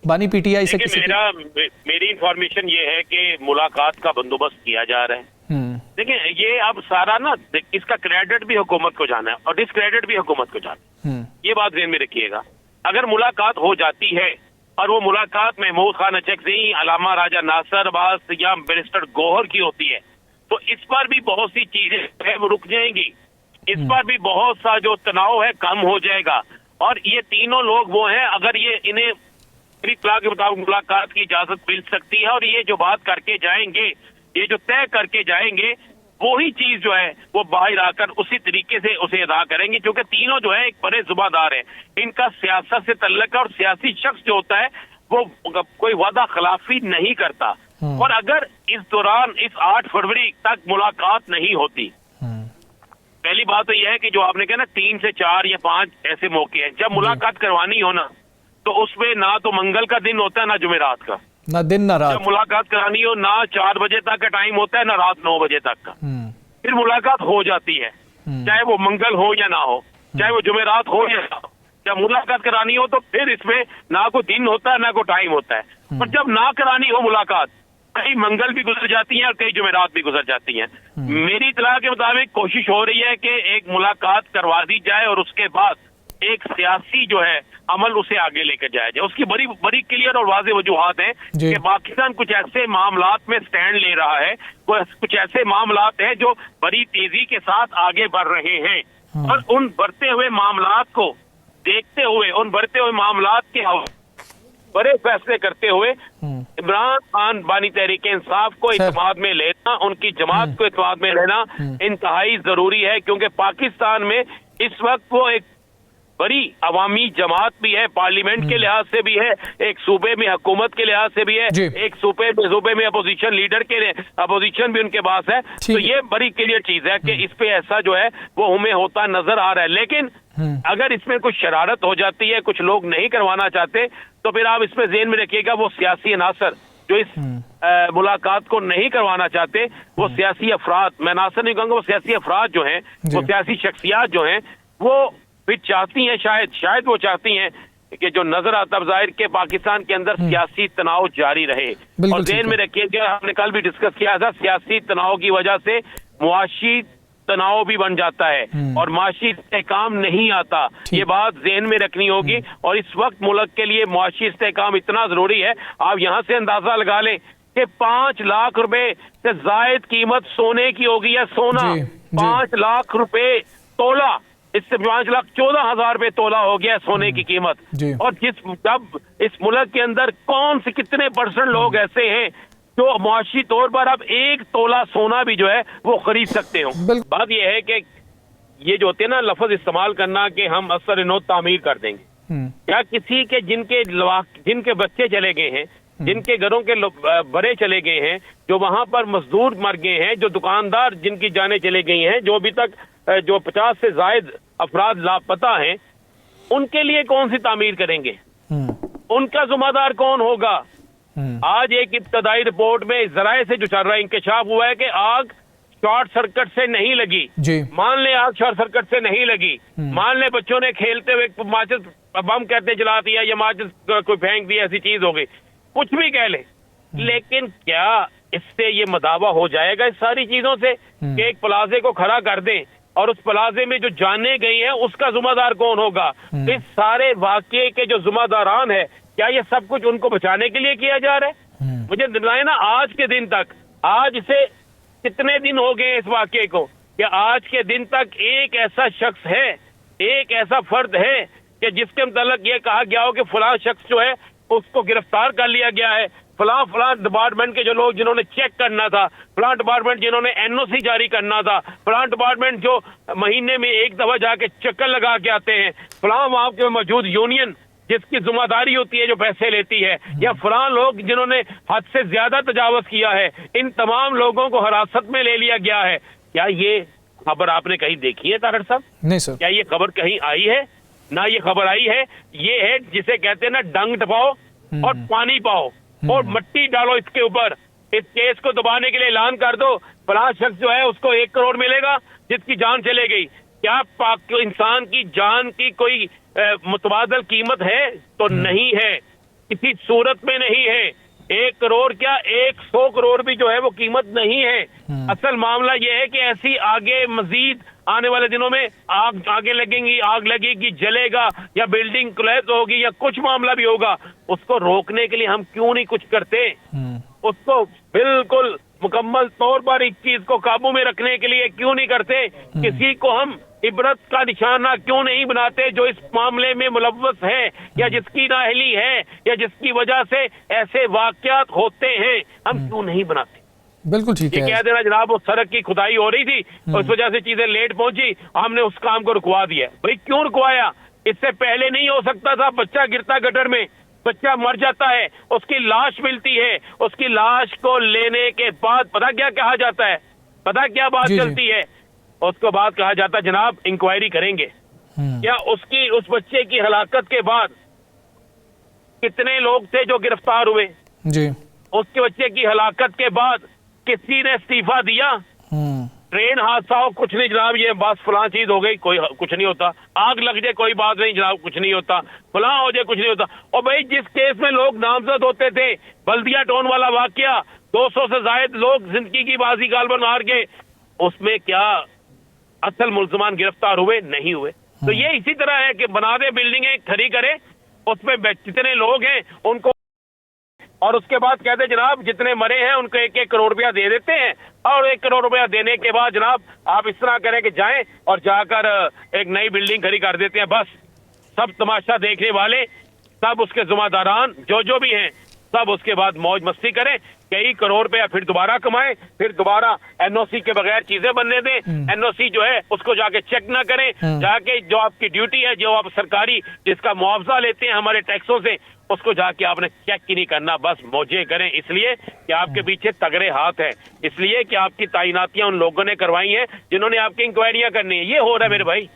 बानी पीटीआई से किसी मेरी इंफॉर्मेशन ये है कि मुलाकात का बंदोबस्त किया जा रहा है। देखिए ये अब सारा ना इसका क्रेडिट भी हुकूमत को जाना है और डिसक्रेडिट भी हुकूमत को जाना है। ये बात ध्यान में रखिएगा। अगर मुलाकात हो जाती है और वो मुलाकात महमूद खान अचकज़ई, अलामा राजा नासिर अब्बास या बैरिस्टर गौहर की होती है तो इस पर भी बहुत सी चीजें है वो रुक जाएंगी। इस पर भी बहुत सा जो तनाव है कम हो जाएगा। और ये तीनों लोग वो हैं, अगर ये इन्हें इत्तला के मुताबिक मुलाकात की इजाजत मिल सकती है और ये जो बात करके जाएंगे, ये जो तय करके जाएंगे, वही चीज जो है वो बाहर आकर उसी तरीके से उसे अदा करेंगे। क्योंकि तीनों जो है एक बड़े जुबादार है, इनका सियासत से तल्लुक है और सियासी शख्स जो होता है वो कोई वादा खिलाफी नहीं करता। और अगर इस दौरान इस 8 फरवरी तक मुलाकात नहीं होती, पहली बात तो यह है कि जो आपने कहा ना 3 से 4 या 5 ऐसे मौके हैं जब मुलाकात करवानी हो ना, तो उसमें ना तो मंगल का दिन होता है ना जुमेरात का, ना दिन ना रात। जब मुलाकात करानी हो ना 4 बजे तक का टाइम होता है ना रात 9 बजे तक का। फिर मुलाकात हो जाती है, चाहे वो मंगल हो या ना हो, चाहे वो जुमेरात हो या ना हो। जब मुलाकात करानी हो तो फिर इसमें ना कोई दिन होता है ना कोई टाइम होता है। पर जब ना करानी हो मुलाकात, कई मंगल भी गुजर जाती है और कई जुमेरात भी गुजर जाती हैं। मेरी इत्तला के मुताबिक कोशिश हो रही है कि एक मुलाकात करवा दी जाए और उसके बाद एक सियासी जो है अमल उसे आगे लेकर जाया जाए। उसकी बड़ी बड़ी क्लियर और वाज़ेह वजूहात हैं कि पाकिस्तान कुछ ऐसे मामलात में स्टैंड ले रहा है, कुछ ऐसे मामलात हैं जो बड़ी तेजी के साथ आगे बढ़ रहे हैं। और उन बढ़ते हुए मामलात को देखते हुए, उन बढ़ते हुए मामलात के बड़े फैसले करते हुए इमरान खान बानी तहरीक इंसाफ को इत्तेमाद में लेना, उनकी जमात को इत्तेमाद में लेना इंतहाई जरूरी है। क्योंकि पाकिस्तान में इस वक्त वो एक बड़ी अवामी जमात भी है, पार्लियामेंट के लिहाज से भी है, एक सूबे में हुकूमत के लिहाज से भी है, एक सूबे में अपोजिशन लीडर के लिए अपोजिशन भी उनके पास है। तो ये बड़ी क्लियर चीज है कि इस पे ऐसा जो है वो हमें होता नजर आ रहा है। लेकिन अगर इसमें कुछ शरारत हो जाती है, कुछ लोग नहीं करवाना चाहते, तो फिर आप इसमें ज़हन में रखिएगा वो सियासी अनासर जो इस मुलाकात को नहीं करवाना चाहते, वो सियासी अफराद, मैं अनासर नहीं कहूँगा, वो सियासी अफराद जो हैं, वो सियासी शख्सियात जो हैं, वो फिर चाहती हैं, शायद वो चाहती हैं कि जो नजर आता है ज़ाहिर के पाकिस्तान के अंदर सियासी तनाव जारी रहे। और ज़हन में रखिएगा, हमने कल भी डिस्कस किया था, सियासी तनाव की वजह से मुआशी तनाव भी बन जाता है और माशी इस्तेहकाम नहीं आता। ये बात ज़हन में रखनी होगी। और इस वक्त मुल्क के लिए मुआशी इस्तेहकाम इतना जरूरी है, आप यहाँ से अंदाजा लगा लें कि 5 लाख रुपए से जायद कीमत सोने की होगी, या सोना 5 लाख रुपए तोला, इससे 5,14,000 रुपए तोला हो गया सोने की कीमत। और जब इस मुल्क के अंदर कौन से कितने % लोग ऐसे हैं जो मुआशी तौर पर अब 1 तोला सोना भी जो है वो खरीद सकते हो। बात यह है कि ये जो होते हैं ना लफ्ज इस्तेमाल करना कि हम असर नौ तामीर कर देंगे, या किसी के जिनके बच्चे चले गए हैं, जिनके घरों के बड़े चले गए हैं, जो वहां पर मजदूर मर गए हैं, जो दुकानदार जिनकी जानें चले गई हैं, जो अभी तक जो 50 से जायद अफराद लापता हैं, उनके लिए कौन सी तामीर करेंगे? उनका जिम्मेदार कौन होगा? आज एक इब्तदाई रिपोर्ट में जराए से जो चल रहा है इंकशाफ हुआ है कि आग शॉर्ट सर्किट से नहीं लगी। मान ले आग शॉर्ट सर्किट से नहीं लगी, मान ले बच्चों ने खेलते हुए माचिस बम कहते जला दिया या माचिस कोई फेंक दिया, ऐसी चीज हो गई, कुछ भी कह ले, लेकिन क्या इससे ये मदावा हो जाएगा इस सारी चीजों से कि एक प्लाजे को खड़ा कर दें और उस प्लाजे में जो जाने गई है उसका जिम्मेदार कौन होगा? इस सारे वाकये के जो जिम्मेदारान है, क्या ये सब कुछ उनको बचाने के लिए किया जा रहा है? मुझे दिलाए ना, आज के दिन तक, आज से कितने दिन हो गए इस वाकये को, कि आज के दिन तक एक ऐसा शख्स है, एक ऐसा फर्द है कि जिसके मुताल्लिक ये कहा गया हो कि फलां शख्स जो है उसको गिरफ्तार कर लिया गया है, फलां डिपार्टमेंट के जो लोग जिन्होंने चेक करना था, फलां डिपार्टमेंट जिन्होंने एनओसी जारी करना था, फलां डिपार्टमेंट जो महीने में एक दफा जाके चक्कर लगा के आते हैं, फलां वहां के मौजूद यूनियन जिसकी जिम्मेदारी होती है जो पैसे लेती है, या फलां लोग जिन्होंने हद से ज्यादा तजावज किया है, इन तमाम लोगों को हिरासत में ले लिया गया है। क्या ये खबर आपने कहीं देखी है तारड़ साहब? नहीं सर। क्या ये खबर कहीं आई है? ना ये खबर आई है। ये है जिसे कहते हैं ना, डंग टपाओ और पानी पाओ और मिट्टी डालो इसके ऊपर, इस केस को दबाने के लिए ऐलान कर दो, फलां शख्स जो है उसको 1 करोड़ मिलेगा जिसकी जान चले गई। क्या इंसान की जान की कोई मुतबादल कीमत है? तो नहीं है। किसी सूरत में नहीं है। 1 करोड़ क्या 100 करोड़ भी जो है वो कीमत नहीं है। असल मामला ये है कि ऐसी आगे मजीद आने वाले दिनों में आगे लगेंगी, आग लगेगी, जलेगा या बिल्डिंग कोलैप्स होगी या कुछ मामला भी होगा, उसको रोकने के लिए हम क्यों नहीं कुछ करते? उसको बिल्कुल मुकम्मल तौर पर इस चीज को काबू में रखने के लिए क्यों नहीं करते? किसी को हम इबरत का निशाना क्यों नहीं बनाते जो इस मामले में मुलव्वस है या जिसकी नाअहली है या जिसकी वजह से ऐसे वाकयात होते हैं, हम क्यों नहीं बनाते? बिल्कुल ठीक ये है। कह देना जनाब वो सड़क की खुदाई हो रही थी, उस वजह से चीजें लेट पहुंची, हमने उस काम को रुकवा दिया। भाई क्यों रुकवाया? इससे पहले नहीं हो सकता था? बच्चा गिरता गटर में, बच्चा मर जाता है, उसकी लाश मिलती है, उसकी लाश को लेने के बाद पता क्या कहा जाता है? पता क्या बात चलती है? उसको बाद कहा जाता है जनाब इंक्वायरी करेंगे। क्या उस बच्चे की हलाकत के बाद कितने लोग थे जो गिरफ्तार हुए? जी। उसके बच्चे की हलाकत के बाद किसी ने इस्तीफा दिया? ट्रेन हादसा हो कुछ नहीं जनाब, ये बस फलां चीज हो गई, कोई कुछ नहीं होता। आग लग जाए कोई बात नहीं जनाब, कुछ नहीं होता। फलां हो जाए कुछ नहीं होता। और भाई जिस केस में लोग नामजद होते थे, बल्दिया टाउन वाला वाकया, 200 से ज्यादा लोग जिंदगी की बाजी गालबन हार गए, उसमें क्या असल मुल्जमान गिरफ्तार हुए? नहीं हुए। तो ये इसी तरह है कि बना दे बिल्डिंगें, खड़ी करे, उसमें जितने लोग हैं उनको, और उसके बाद कहते जनाब जितने मरे हैं उनको 1-1 करोड़ रुपया दे देते हैं, और 1 करोड़ रुपया देने के बाद जनाब आप इस तरह करें कि जाएं और जाकर एक नई बिल्डिंग खड़ी कर देते हैं। बस सब तमाशा देखने वाले, सब उसके जिम्मेदारान जो भी हैं, सब उसके बाद मौज मस्ती करें, कई करोड़ रुपया फिर दोबारा कमाएं, फिर दोबारा एनओसी के बगैर चीजें बनने दें। एनओसी जो है उसको जाके चेक ना करें, जाके जो आपकी ड्यूटी है, जो आप सरकारी जिसका मुआवजा लेते हैं हमारे टैक्सों से, उसको जाके आपने चेक ही नहीं करना, बस मौजे करें। इसलिए कि आपके पीछे तगड़े हाथ है, इसलिए कि आपकी तैनातियां उन लोगों ने करवाई हैं जिन्होंने आपकी इंक्वायरियां करनी है। ये हो रहा है मेरे भाई।